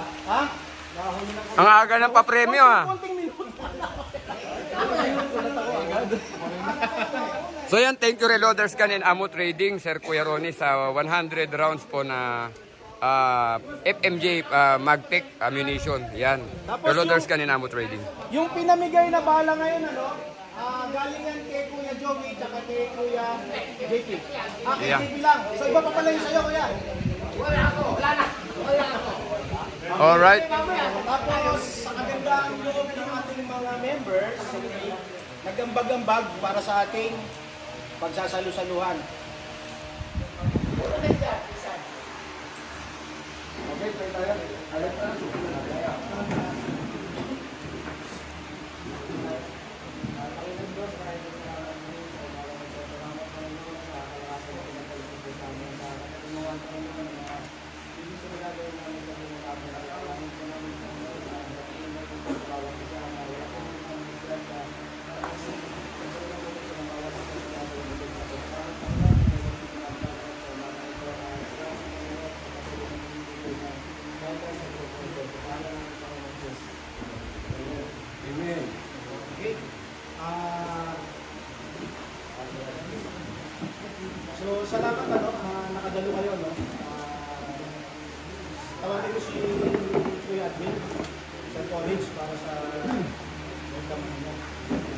Ha? Ang aga ng papremyo ah. Konting minuto. So yan, thank you Reloaders Gun and Ammo Trading, Sir Kuya Ronnie, sa 100 rounds po na FMJ Magtech ammunition. Yan, Reloaders Gun and Ammo Trading. Yung pinamigay na bala ngayon, ano? Galing yan kay Kuya Joey, tsaka kay Kuya JP. Kay JP lang. So iba pa pala yung sa'yo, Kuya. Wala ako. Wala na. Wala ako. Alright. Tapos, sa kagandang loob ng ating mga members, nagambag-ambag para sa ating pagsasalu-saluhan. Okay, tayo. Alam ka na. Amen. Okay. So, salamat nakadalo kayo, no? Tawagin ko si Kuya Admin sa college para sa welcome mo.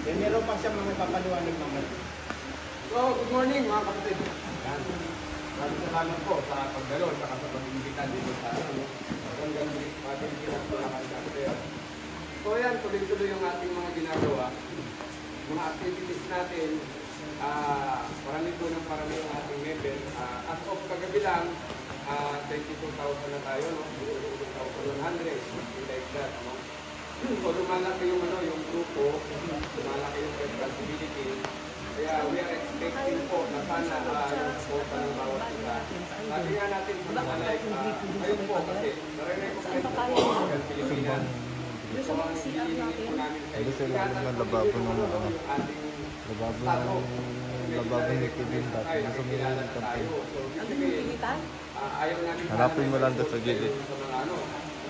Then meron pa siyang mga papaliwanag mamaya. So, good morning mga kapatid. Maraming salamat po sa pagdalo at sa pag-imbita dito sa hanggang pag-imbita po na kayo. So yan, tuloy-tuloy yung ating mga ginagawa. Mga activities natin, parami po ng parami yung ating member. As of kagabi lang, 22,000 na tayo, no? 22,100, something like that, no? So lumalaki yung, yung grupo, lumalaki yung responsibility. Kaya we are expecting po na sana yung support ng bawat isa. Sabi nga natin sa mga like, ayun po kasi, nare-recognize na po ang Pilipinas. Gusto mo kasi ang natin? Ano sa ilalim ng lababo ng lababo ni Kevin dati na sumilin tayo. Ang pinilitan? Hanapin mo lang doon sa gilid.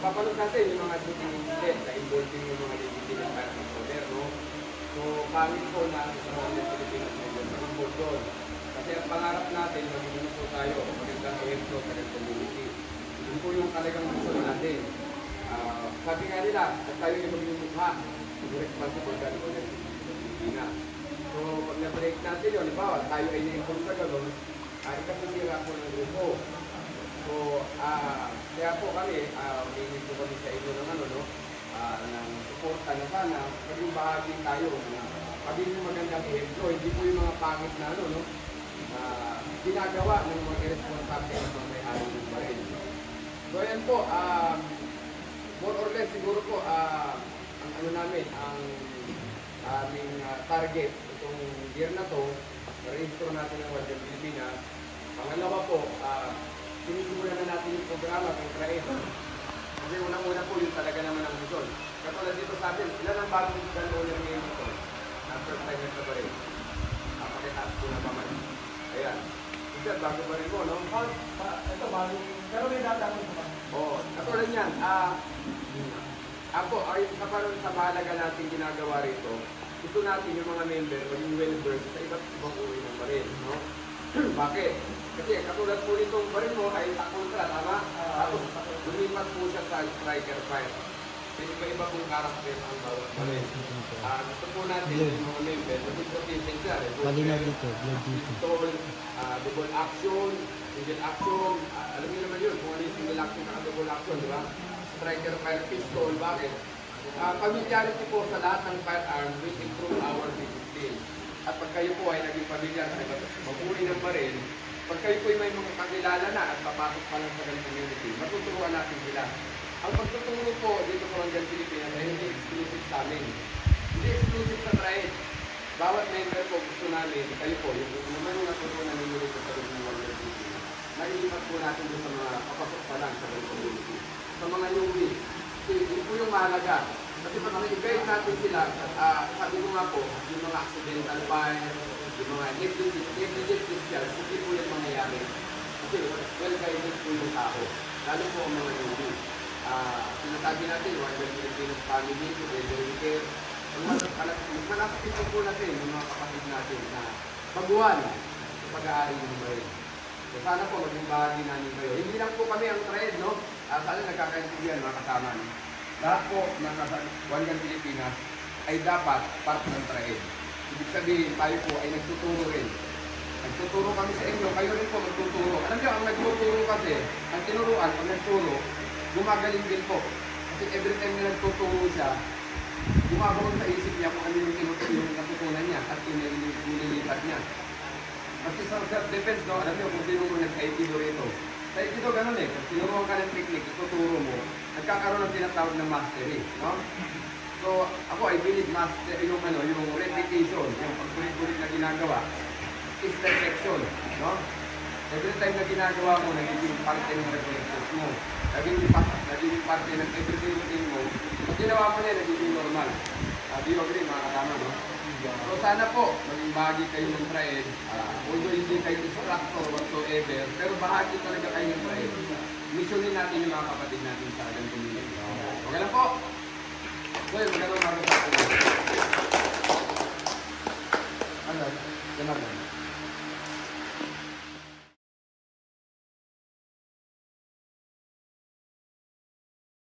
Papanood natin yung mga shooting incident na involving yung mga legitimate firearms owner, no? So, pangit po na sa mga Pilipinas na involved doon. Kasi ang pangarap natin, magiging po tayo, magandang ehemplo sa community. Yun po yung talagang gusto natin. Sabi nga nila, at tayo yung magiging mukha, yung responsible ka rin ng Pilipinas. So, pag na-break natin yun, halimbawa, tayo ay na-involve sa gano'n, ikasisira po ng grupo. So, kaya po kami, humingi po kami sa inyo ng ng suporta na sana, maging bahagi tayo, maging magandang ehemplo, hindi po yung mga pangit na ginagawa ng mga irresponsible na mga may-ari ng baril. So, ayan po, more or less siguro po, ang namin, ang aming target itong year na to, na-rehistro natin ng Wildlife Pilipinas. Pangalawa po, sinisimulan na natin yung programa ng TRAED. Kasi unang-una po yung talaga naman ang mission. Katulad dito sa atin, ilan ang bagong gun owner ngayon dito? First time na ba rin? Pakitaas po na paman. Ayan. Sir, bago ba rin mo, no? Ito, bago. Pero may data ko naman. Oo. Katulad yan, ako, sa mahalaga natin ginagawa rito, gusto natin yung mga member maging well-versed sa iba't ibang uri ng baril, no? Bakit? Kasi katulad po nitong baril mo ay kontra, tama? Tapos lumipat po siya sa striker fire. Kasi iba-iba pong karakter ang bawat baril. Gusto po natin yung mga member, maging proficient siya. Malinaw dito, pistol, double action, single action, alam niyo naman yun, kung ano yung single action at double action, di ba? Striker fire pistol, bakit? Familiarity po sa lahat ng firearm will improve our discipline. At pag kayo po ay naging pamilyar sa mag-uri ng baril, pag kayo po ay may mga kakilala na at papasok pa lang sa ganang community, matuturuan natin sila. Ang pagtuturo po dito sa Wildlife Pilipinas ay hindi exclusive sa amin. Hindi exclusive sa TRAED. Bawat member po gusto namin, kayo po, yung naman yung natutunan ninyo dito sa Wildlife Pilipinas, naiipat po natin doon sa mga papasok pa lang sa ganang community. Sa mga newbie, yun po yung mahalaga. Kasi pag i-guide natin sila, sabi ko nga po, yung mga accidental fire, yung mga negligent discharge, hindi po yung mangyayari. Kasi well-guided po yung tao, lalo po ang mga newbie. sabi natin, one of the Filipino family, elderly care. Manasakit po natin yung mga kapatid natin na baguhan sa pag-aari ng bayan. So sana po maging bahagi namin kayo. Hindi lang po kami ang thread, no? Sana nagkakaintindihan mga kasama. Lahat po ng One Gun Pilipinas ay dapat part ng thread. Ibig sabihin, tayo po ay nagtuturo rin. Nagtuturo kami sa inyo, kayo rin po magtuturo. Alam niyo, ang nagtuturo kasi, ang tinuruan, ang nagturo, gumagaling din po. Kasi every time na nagtuturo siya, gumagawa sa isip niya kung ano yung natutunan niya at nililipat niya. Kasi sa self-defense, no, alam niyo kung sino mo nagka-aikido rito. Sa aikido ganun eh, kung tinuruan ka ng technique, ituturo mo, nagkakaroon ng tinatawag na mastery. No? So, ako, I believe master, yung repetition, yung pagkulit-kulit na ginagawa, is perfection. No? Every time na ginagawa mo, nagiging parte ng reflexes mo. Nagiging parte ng everyday routine mo. Pag ginawa mo niya, nagiging normal. Do you agree, mga kasama, no? So sana po, maging bahagi kayo ng thread. Although hindi kayo instructor whatsoever, pero bahagi talaga kayo ng thread. Missionin natin yung mga kapatid natin sa ganitong minute. Okay lang po? So yun, magandang mga kasama. Ano? Yan lang.